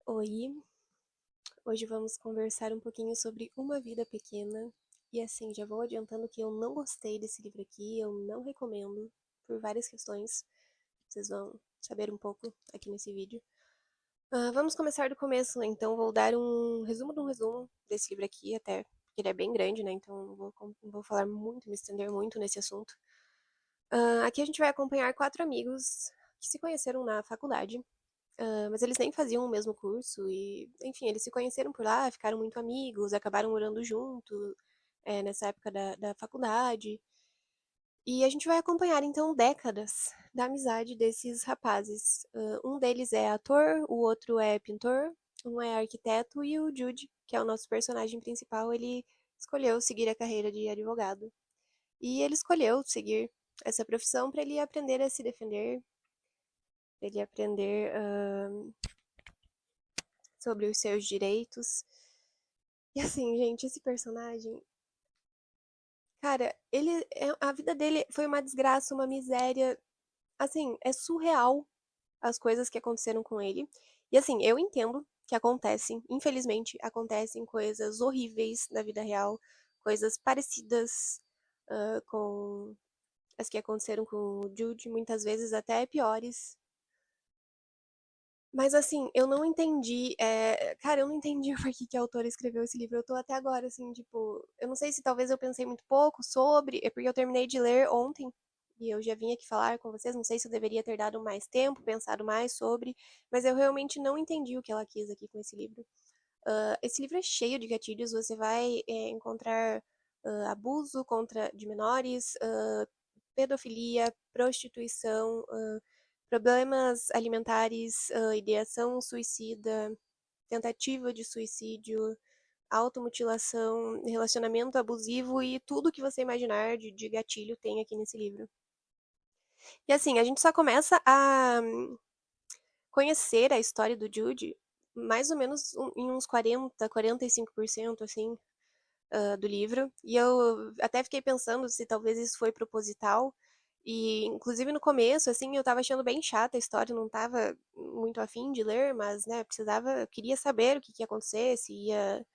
Oi, hoje vamos conversar um pouquinho sobre Uma Vida Pequena. E assim, já vou adiantando que eu não gostei desse livro aqui, eu não recomendo, por várias questões. Vocês vão saber um pouco aqui nesse vídeo. Vamos começar do começo, né? Então vou dar um resumo de um resumo desse livro aqui, até porque ele é bem grande, né? Então não vou falar muito, me estender muito nesse assunto. Aqui a gente vai acompanhar quatro amigos que se conheceram na faculdade. Mas eles nem faziam o mesmo curso e, enfim, eles se conheceram por lá, ficaram muito amigos, acabaram morando junto, nessa época da faculdade. E a gente vai acompanhar, então, décadas da amizade desses rapazes. Um deles é ator, o outro é pintor, um é arquiteto e o Jude, que é o nosso personagem principal, ele escolheu seguir a carreira de advogado. E ele escolheu seguir essa profissão para ele aprender a se defender, para ele aprender sobre os seus direitos. E assim, gente, esse personagem, cara, a vida dele foi uma desgraça, uma miséria. Assim, é surreal as coisas que aconteceram com ele. E assim, eu entendo que acontecem, infelizmente, acontecem coisas horríveis na vida real, coisas parecidas com as que aconteceram com o Jude, muitas vezes até piores. Mas assim, eu não entendi. Cara, eu não entendi por que a autora escreveu esse livro. Eu tô até agora, assim, tipo. Eu não sei se talvez eu pensei muito pouco sobre. É porque eu terminei de ler ontem. E eu já vim aqui falar com vocês. Não sei se eu deveria ter dado mais tempo, pensado mais sobre. Mas eu realmente não entendi o que ela quis aqui com esse livro. Esse livro é cheio de gatilhos. Você vai encontrar abuso de menores, pedofilia, prostituição, problemas alimentares, ideação suicida, tentativa de suicídio, automutilação, relacionamento abusivo e tudo que você imaginar de gatilho tem aqui nesse livro. E assim, a gente só começa a conhecer a história do Jude mais ou menos em uns 45% assim, do livro. E eu até fiquei pensando se talvez isso foi proposital. E, inclusive, no começo, assim, eu tava achando bem chata a história, não tava muito afim de ler, mas, né, eu queria saber o que ia acontecer, se ia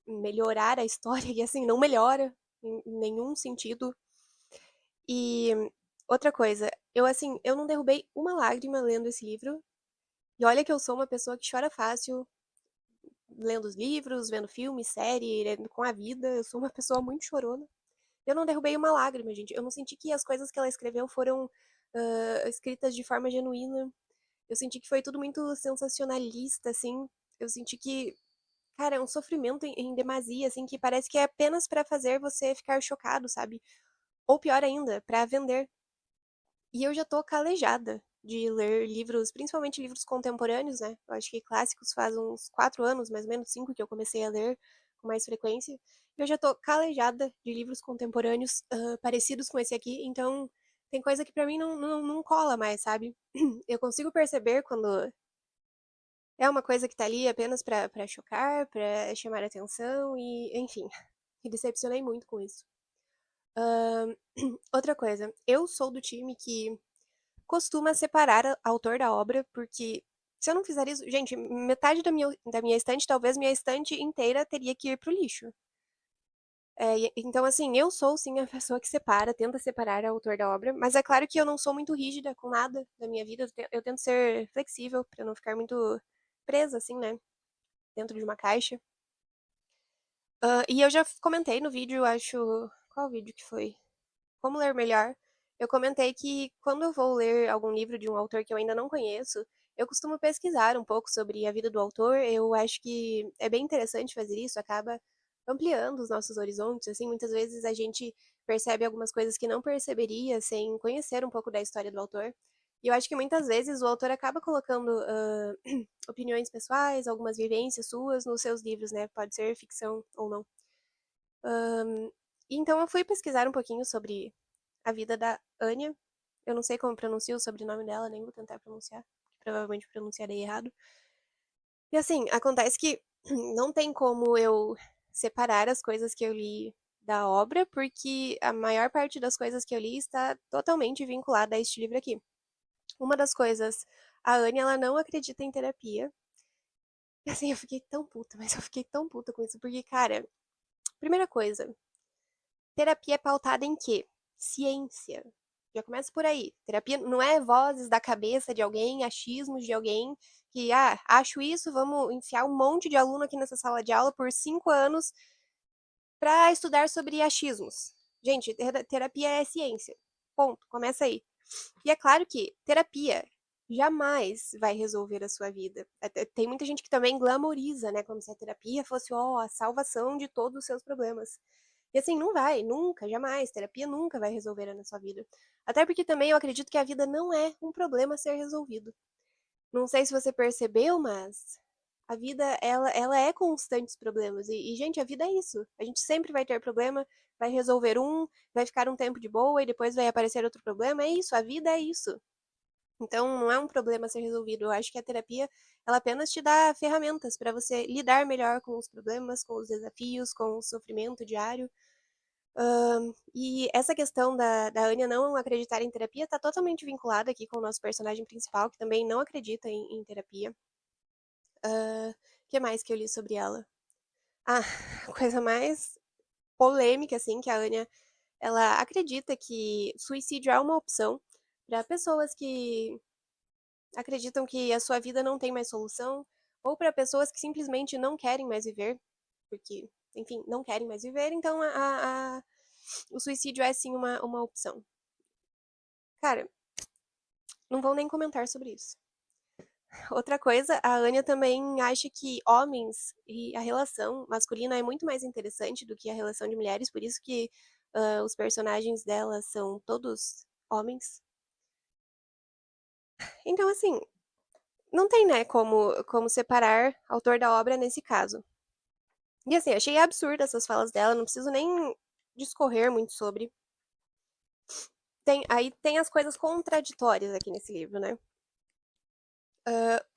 melhorar a história, e assim, não melhora em nenhum sentido. E outra coisa, eu não derrubei uma lágrima lendo esse livro, e olha que eu sou uma pessoa que chora fácil, lendo os livros, vendo filme, série, com a vida, eu sou uma pessoa muito chorona. Eu não derrubei uma lágrima, gente. Eu não senti que as coisas que ela escreveu foram escritas de forma genuína. Eu senti que foi tudo muito sensacionalista, assim. Eu senti que, cara, é um sofrimento em demasia, assim, que parece que é apenas pra fazer você ficar chocado, sabe? Ou pior ainda, pra vender. E eu já tô calejada de ler livros, principalmente livros contemporâneos, né? Eu acho que clássicos faz uns 4 anos, mais ou menos 5, que eu comecei a ler com mais frequência. Eu já tô calejada de livros contemporâneos parecidos com esse aqui, então tem coisa que pra mim não cola mais, sabe? Eu consigo perceber quando é uma coisa que tá ali apenas pra chocar, pra chamar atenção e, enfim, me decepcionei muito com isso. Ahn, outra coisa, eu sou do time que costuma separar autor da obra, porque se eu não fizer isso, gente, metade da minha estante, talvez minha estante inteira teria que ir pro lixo. Então, assim, eu sou sim a pessoa que separa, tenta separar o autor da obra, mas é claro que eu não sou muito rígida com nada da minha vida, eu tento ser flexível pra não ficar muito presa, assim, né, dentro de uma caixa. E eu já comentei no vídeo, acho. Qual vídeo que foi? Como ler melhor? Eu comentei que quando eu vou ler algum livro de um autor que eu ainda não conheço, eu costumo pesquisar um pouco sobre a vida do autor. Eu acho que é bem interessante fazer isso, acaba ampliando os nossos horizontes. Assim, muitas vezes a gente percebe algumas coisas que não perceberia sem conhecer um pouco da história do autor. E eu acho que muitas vezes o autor acaba colocando opiniões pessoais, algumas vivências suas nos seus livros, né? Pode ser ficção ou não. Então eu fui pesquisar um pouquinho sobre a vida da Anya. Eu não sei como pronuncia o sobrenome dela, nem vou tentar pronunciar. Provavelmente pronunciarei errado. E assim, acontece que não tem como eu separar as coisas que eu li da obra, porque a maior parte das coisas que eu li está totalmente vinculada a este livro aqui. Uma das coisas, a Anya, ela não acredita em terapia. E assim, eu fiquei tão puta, mas eu fiquei tão puta com isso, porque, cara, primeira coisa, terapia é pautada em quê? Ciência. Já começa por aí. Terapia não é vozes da cabeça de alguém, achismos de alguém que, acho isso, vamos enfiar um monte de aluno aqui nessa sala de aula por 5 anos para estudar sobre achismos. Gente, terapia é ciência. Ponto. Começa aí. E é claro que terapia jamais vai resolver a sua vida. Tem muita gente que também glamoriza, né? Como se a terapia fosse, a salvação de todos os seus problemas. E assim, não vai, nunca, jamais. Terapia nunca vai resolver na sua vida. Até porque também eu acredito que a vida não é um problema a ser resolvido. Não sei se você percebeu, mas a vida, ela é constantes problemas. Gente, a vida é isso. A gente sempre vai ter problema, vai resolver um, vai ficar um tempo de boa e depois vai aparecer outro problema. É isso, a vida é isso. Então, não é um problema a ser resolvido. Eu acho que a terapia, ela apenas te dá ferramentas para você lidar melhor com os problemas, com os desafios, com o sofrimento diário. E essa questão da Anya não acreditar em terapia está totalmente vinculada aqui com o nosso personagem principal, que também não acredita em terapia. O que mais que eu li sobre ela? Ah, a coisa mais polêmica, assim, que a Anya, ela acredita que suicídio é uma opção para pessoas que acreditam que a sua vida não tem mais solução, ou para pessoas que simplesmente não querem mais viver, porque, enfim, não querem mais viver, então o suicídio é sim uma opção. Cara, não vou nem comentar sobre isso. Outra coisa, a Anya também acha que homens e a relação masculina é muito mais interessante do que a relação de mulheres, por isso que os personagens dela são todos homens. Então, assim, não tem, né, como separar autor da obra nesse caso. E assim, achei absurda essas falas dela, não preciso nem discorrer muito sobre. Aí tem as coisas contraditórias aqui nesse livro, né?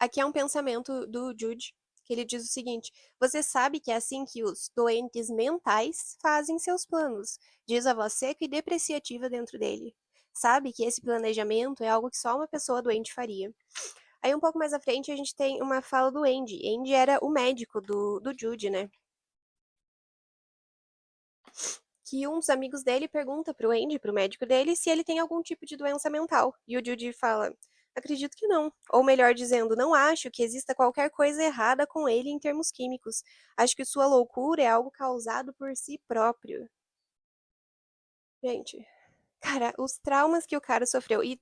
Aqui é um pensamento do Jude, que ele diz o seguinte: você sabe que é assim que os doentes mentais fazem seus planos, diz a voz seca e depreciativa dentro dele. Sabe que esse planejamento é algo que só uma pessoa doente faria. Aí um pouco mais à frente a gente tem uma fala do Andy. Andy era o médico do Jude, né? Que um dos amigos dele pergunta pro Andy, pro médico dele, se ele tem algum tipo de doença mental. E o Judy fala: acredito que não. Ou melhor dizendo, não acho que exista qualquer coisa errada com ele em termos químicos. Acho que sua loucura é algo causado por si próprio. Gente, cara, os traumas que o cara sofreu e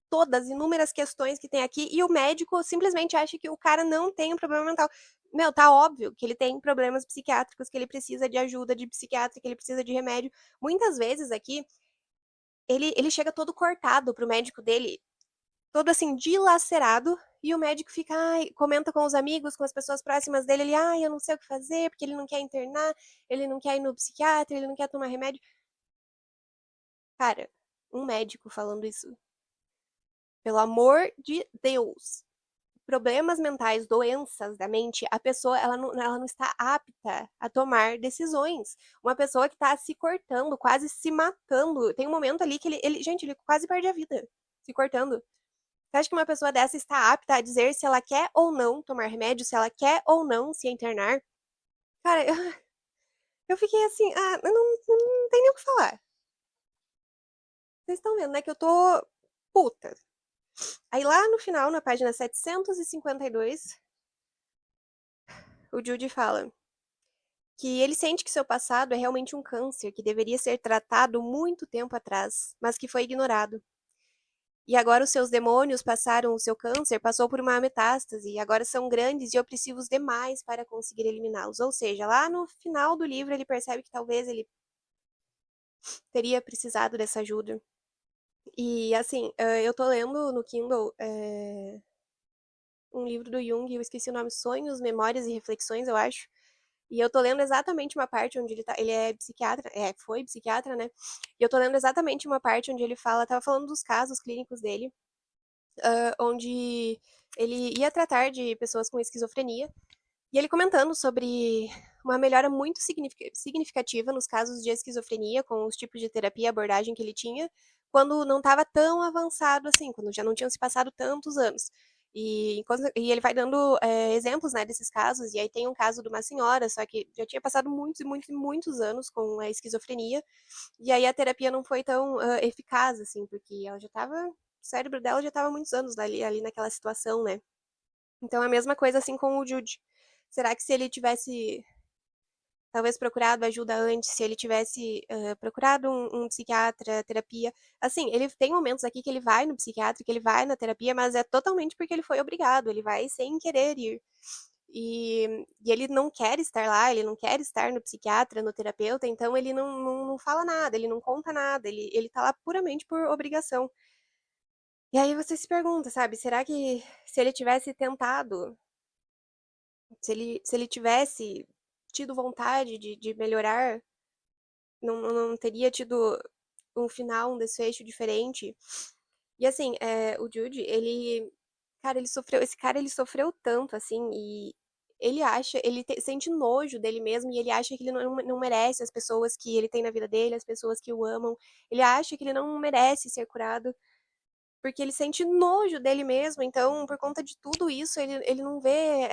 todas as inúmeras questões que tem aqui, e o médico simplesmente acha que o cara não tem um problema mental. Meu, tá óbvio que ele tem problemas psiquiátricos, que ele precisa de ajuda de psiquiatra, que ele precisa de remédio. Muitas vezes aqui, ele chega todo cortado pro médico dele, todo assim, dilacerado, e o médico fica, ai, comenta com os amigos, com as pessoas próximas dele, ele, ai, eu não sei o que fazer, porque ele não quer internar, ele não quer ir no psiquiatra, ele não quer tomar remédio. Cara, um médico falando isso. Pelo amor de Deus. Problemas mentais, doenças da mente, a pessoa ela não está apta a tomar decisões. Uma pessoa que está se cortando, quase se matando. Tem um momento ali que gente, ele quase perde a vida, se cortando. Você acha que uma pessoa dessa está apta a dizer se ela quer ou não tomar remédio, se ela quer ou não se internar? Cara, eu fiquei assim, não tem nem o que falar. Vocês estão vendo, né, que eu tô puta. Aí lá no final, na página 752, o Jude fala que ele sente que seu passado é realmente um câncer que deveria ser tratado muito tempo atrás, mas que foi ignorado. E agora os seus demônios passaram, o seu câncer passou por uma metástase, e agora são grandes e opressivos demais para conseguir eliminá-los. Ou seja, lá no final do livro ele percebe que talvez ele teria precisado dessa ajuda. E assim, eu tô lendo no Kindle um livro do Jung, eu esqueci o nome, Sonhos, Memórias e Reflexões, eu acho. E eu tô lendo exatamente uma parte onde ele é psiquiatra, foi psiquiatra, né? E eu tô lendo exatamente uma parte onde ele tava falando dos casos clínicos dele, onde ele ia tratar de pessoas com esquizofrenia, e ele comentando sobre uma melhora muito significativa nos casos de esquizofrenia, com os tipos de terapia e abordagem que ele tinha, quando não estava tão avançado assim, quando já não tinham se passado tantos anos. E ele vai dando exemplos, né, desses casos. E aí tem um caso de uma senhora, só que já tinha passado muitos e muitos e muitos anos com a esquizofrenia. E aí a terapia não foi tão eficaz, assim, porque ela já estava. O cérebro dela já estava há muitos anos ali naquela situação, né? Então a mesma coisa assim com o Jude. Será que se ele tivesse talvez procurado ajuda antes, se ele tivesse procurado um psiquiatra, terapia. Assim, ele tem momentos aqui que ele vai no psiquiatra, que ele vai na terapia, mas é totalmente porque ele foi obrigado, ele vai sem querer ir. E ele não quer estar lá, ele não quer estar no psiquiatra, no terapeuta, então ele não fala nada, ele não conta nada, ele tá lá puramente por obrigação. E aí você se pergunta, sabe, será que se ele tivesse tentado, se ele tivesse tido vontade de melhorar, não teria tido um final, um desfecho diferente. E assim, o Jude, cara, esse cara ele sofreu tanto, assim, e sente nojo dele mesmo, e ele acha que ele não merece as pessoas que ele tem na vida dele, as pessoas que o amam. Ele acha que ele não merece ser curado, porque ele sente nojo dele mesmo. Então, por conta de tudo isso, ele não vê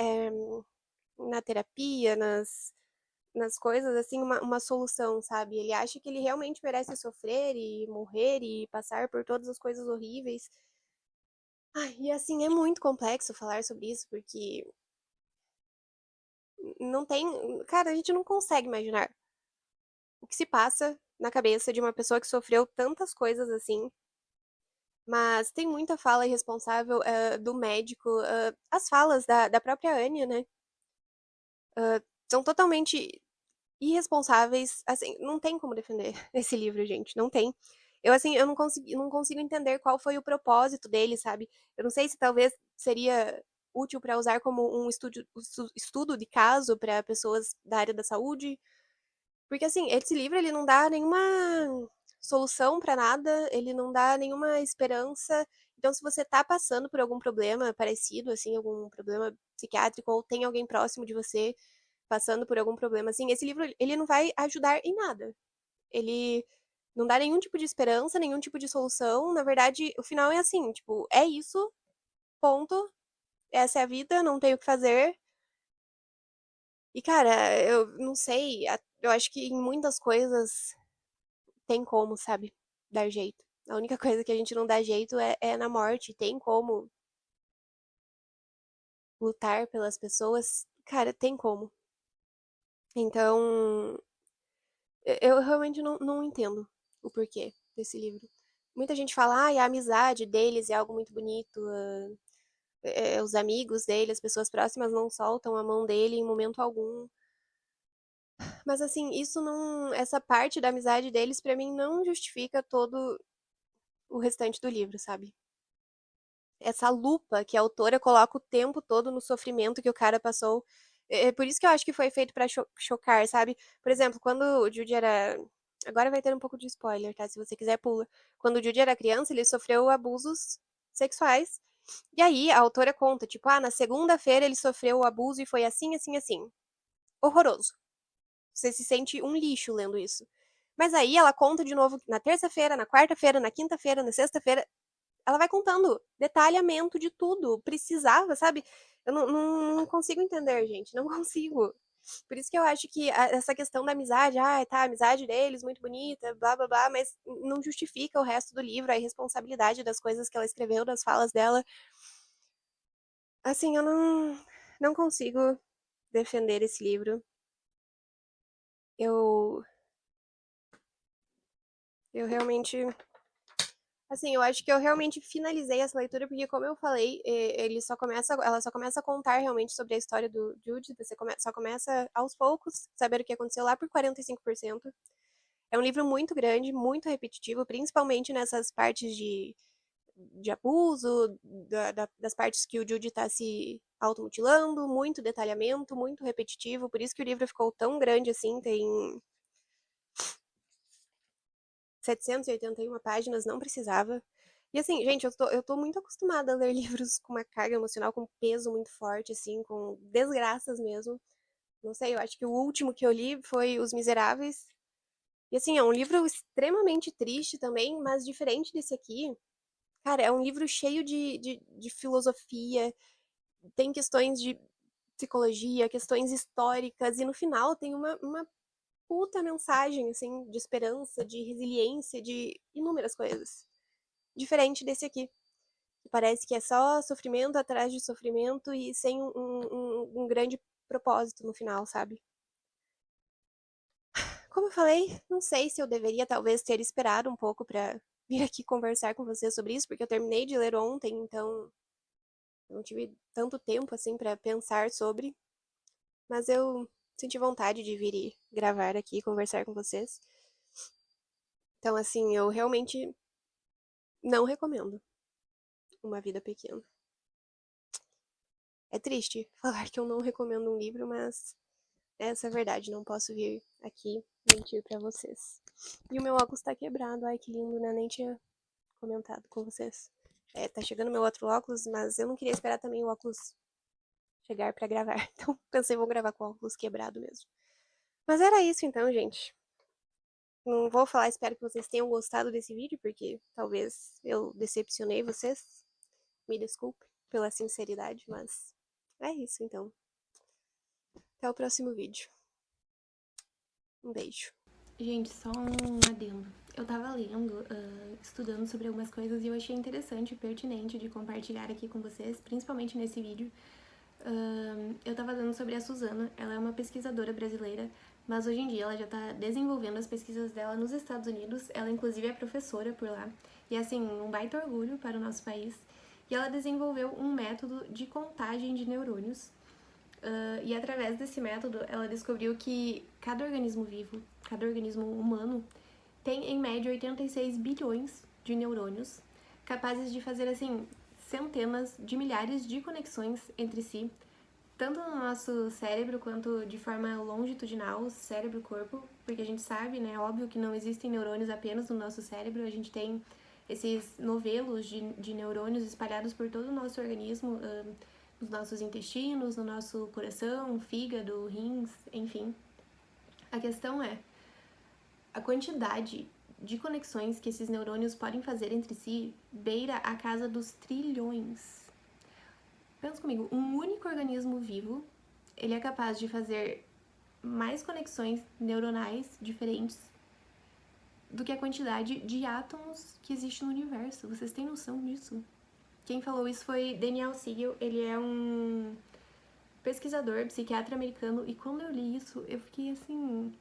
na terapia, nas coisas, assim, uma solução, sabe? Ele acha que ele realmente merece sofrer e morrer e passar por todas as coisas horríveis. Ai, e assim, é muito complexo falar sobre isso, porque não tem. Cara, a gente não consegue imaginar o que se passa na cabeça de uma pessoa que sofreu tantas coisas assim. Mas tem muita fala irresponsável do médico. As falas da própria Anya, né? São totalmente irresponsáveis, assim, não tem como defender esse livro, gente, não tem. Eu, assim, eu não consigo entender qual foi o propósito dele, sabe? Eu não sei se talvez seria útil para usar como um estudo de caso para pessoas da área da saúde, porque, assim, esse livro, ele não dá nenhuma solução para nada, ele não dá nenhuma esperança. Então, se você tá passando por algum problema parecido, assim, algum problema psiquiátrico, ou tem alguém próximo de você passando por algum problema assim, esse livro ele não vai ajudar em nada. Ele não dá nenhum tipo de esperança, nenhum tipo de solução. Na verdade, o final é assim, tipo, é isso, ponto. Essa é a vida, não tenho o que fazer. E cara, eu não sei, eu acho que em muitas coisas tem como, sabe, dar jeito. A única coisa que a gente não dá jeito é na morte. Tem como lutar pelas pessoas? Cara, tem como. Então, eu realmente não entendo o porquê desse livro. Muita gente fala, a amizade deles é algo muito bonito, os amigos dele, as pessoas próximas não soltam a mão dele em momento algum. Mas assim, isso não, essa parte da amizade deles pra mim não justifica todo o restante do livro, sabe? Essa lupa que a autora coloca o tempo todo no sofrimento que o cara passou. É por isso que eu acho que foi feito pra chocar, sabe? Por exemplo, quando o Jude era. Agora vai ter um pouco de spoiler, tá? Se você quiser, pula. Quando o Jude era criança, ele sofreu abusos sexuais. E aí a autora conta, tipo, na segunda-feira ele sofreu o abuso e foi assim, assim, assim. Horroroso. Você se sente um lixo lendo isso. Mas aí ela conta de novo na terça-feira, na quarta-feira, na quinta-feira, na sexta-feira. Ela vai contando detalhamento de tudo. Precisava, sabe? Eu não consigo entender, gente. Não consigo. Por isso que eu acho que essa questão da amizade, tá, a amizade deles, muito bonita, blá blá blá, mas não justifica o resto do livro, a irresponsabilidade das coisas que ela escreveu, das falas dela. Assim, eu não consigo defender esse livro. Eu, eu realmente. Assim, eu acho que eu realmente finalizei essa leitura porque, como eu falei, ela só começa a contar realmente sobre a história do Jude. Você só começa aos poucos saber o que aconteceu lá por 45%. É um livro muito grande, muito repetitivo, principalmente nessas partes de abuso, das partes que o Jude tá se automutilando, muito detalhamento, muito repetitivo. Por isso que o livro ficou tão grande assim, tem 781 páginas, não precisava. E assim, gente, eu tô muito acostumada a ler livros com uma carga emocional, com um peso muito forte, assim, com desgraças mesmo. Não sei, eu acho que o último que eu li foi Os Miseráveis. E assim, é um livro extremamente triste também, mas diferente desse aqui, Cara, é um livro cheio de filosofia, tem questões de psicologia, questões históricas, e no final tem uma puta mensagem, assim, de esperança, de resiliência, de inúmeras coisas. Diferente desse aqui, que parece que é só sofrimento atrás de sofrimento e sem um grande propósito no final, sabe? Como eu falei, não sei se eu deveria talvez ter esperado um pouco pra vir aqui conversar com você sobre isso, porque eu terminei de ler ontem, então não tive tanto tempo assim pra pensar sobre, mas eu senti vontade de vir e gravar aqui e conversar com vocês. Então, assim, eu realmente não recomendo Uma Vida Pequena. É triste falar que eu não recomendo um livro, mas essa é a verdade, não posso vir aqui mentir pra vocês. E o meu óculos tá quebrado, ai que lindo, né? Nem tinha comentado com vocês. É, tá chegando meu outro óculos, mas eu não queria esperar também o óculos chegar pra gravar. Então pensei, vou gravar com o óculos quebrado mesmo. Mas era isso então, gente. Não vou falar, espero que vocês tenham gostado desse vídeo, porque talvez eu decepcionei vocês. Me desculpe pela sinceridade, mas é isso então. Até o próximo vídeo. Um beijo. Gente, só um adendo. Eu tava lendo, estudando sobre algumas coisas e eu achei interessante e pertinente de compartilhar aqui com vocês, principalmente nesse vídeo. Eu tava lendo sobre a Suzana, ela é uma pesquisadora brasileira, mas hoje em dia ela já tá desenvolvendo as pesquisas dela nos Estados Unidos, ela inclusive é professora por lá, e assim, um baita orgulho para o nosso país. E ela desenvolveu um método de contagem de neurônios, e através desse método ela descobriu que cada organismo vivo, cada organismo humano, tem em média 86 bilhões de neurônios, capazes de fazer assim centenas de milhares de conexões entre si, tanto no nosso cérebro quanto de forma longitudinal, cérebro-corpo, porque a gente sabe, né, óbvio que não existem neurônios apenas no nosso cérebro, a gente tem esses novelos de neurônios espalhados por todo o nosso organismo, nos nossos intestinos, no nosso coração, fígado, rins, enfim. A questão é a quantidade de conexões que esses neurônios podem fazer entre si beira a casa dos trilhões. Pensa comigo, um único organismo vivo, ele é capaz de fazer mais conexões neuronais diferentes do que a quantidade de átomos que existe no universo. Vocês têm noção disso? Quem falou isso foi Daniel Siegel, ele é um pesquisador, psiquiatra americano, e quando eu li isso, eu fiquei assim,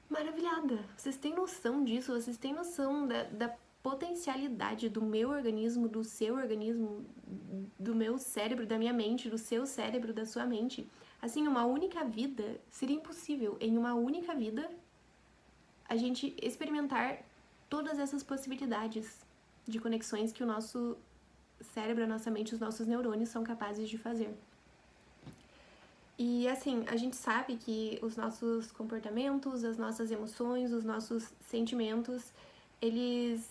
maravilhada. Vocês têm noção disso? Vocês têm noção da potencialidade do meu organismo, do seu organismo, do meu cérebro, da minha mente, do seu cérebro, da sua mente? Assim, uma única vida seria impossível. Em uma única vida, a gente experimentar todas essas possibilidades de conexões que o nosso cérebro, a nossa mente, os nossos neurônios são capazes de fazer. E assim, a gente sabe que os nossos comportamentos, as nossas emoções, os nossos sentimentos, eles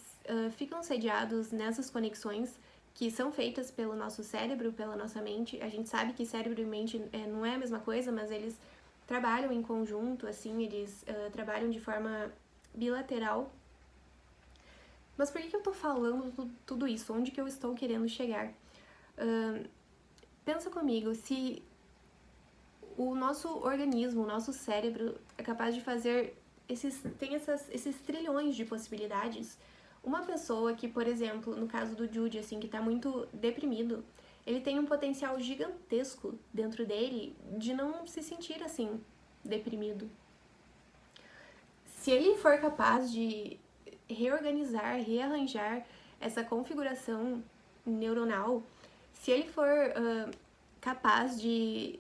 ficam sediados nessas conexões que são feitas pelo nosso cérebro, pela nossa mente. A gente sabe que cérebro e mente não é a mesma coisa, mas eles trabalham em conjunto, assim, eles trabalham de forma bilateral. Mas por que eu tô falando tudo isso? Onde que eu estou querendo chegar? Pensa comigo, se o nosso organismo, o nosso cérebro é capaz de fazer esses trilhões de possibilidades. Uma pessoa que, por exemplo, no caso do Jude, assim, que tá muito deprimido, ele tem um potencial gigantesco dentro dele de não se sentir assim, deprimido. Se ele for capaz de reorganizar, rearranjar essa configuração neuronal, se ele for capaz de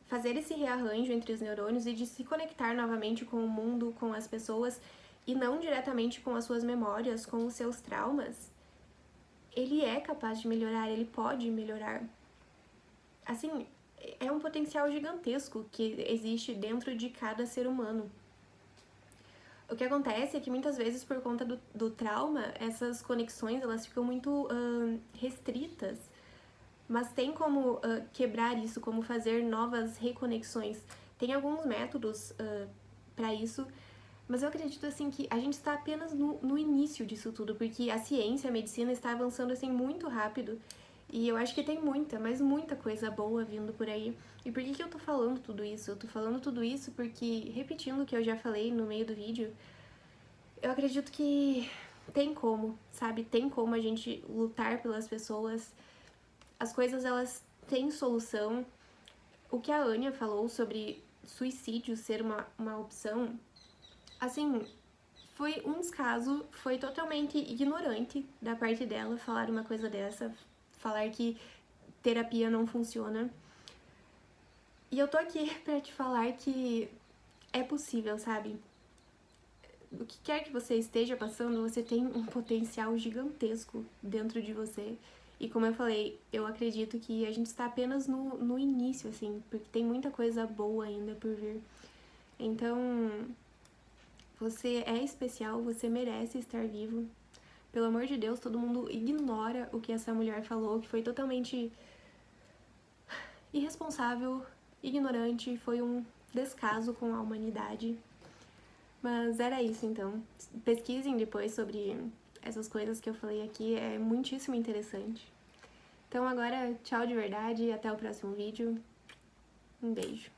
fazer esse rearranjo entre os neurônios e de se conectar novamente com o mundo, com as pessoas, e não diretamente com as suas memórias, com os seus traumas, ele é capaz de melhorar, ele pode melhorar. Assim, é um potencial gigantesco que existe dentro de cada ser humano. O que acontece é que muitas vezes, por conta do trauma, essas conexões elas ficam muito restritas. Mas tem como quebrar isso, como fazer novas reconexões. Tem alguns métodos para isso, Mas eu acredito, assim, que a gente está apenas no início disso tudo, porque a ciência, a medicina está avançando, assim, muito rápido. E eu acho que tem muita, mas muita coisa boa vindo por aí. E por que eu tô falando tudo isso? Eu tô falando tudo isso porque, repetindo o que eu já falei no meio do vídeo, eu acredito que tem como, sabe? Tem como a gente lutar pelas pessoas. As coisas, elas têm solução. O que a Anya falou sobre suicídio ser uma opção, assim, foi um descaso, foi totalmente ignorante da parte dela falar uma coisa dessa, falar que terapia não funciona. E eu tô aqui pra te falar que é possível, sabe? O que quer que você esteja passando, você tem um potencial gigantesco dentro de você. E como eu falei, eu acredito que a gente está apenas no início, assim, porque tem muita coisa boa ainda por vir. Então, você é especial, você merece estar vivo. Pelo amor de Deus, todo mundo ignora o que essa mulher falou, que foi totalmente irresponsável, ignorante, foi um descaso com a humanidade. Mas era isso, então. Pesquisem depois sobre essas coisas que eu falei aqui, é muitíssimo interessante. Então agora, tchau de verdade e até o próximo vídeo. Um beijo.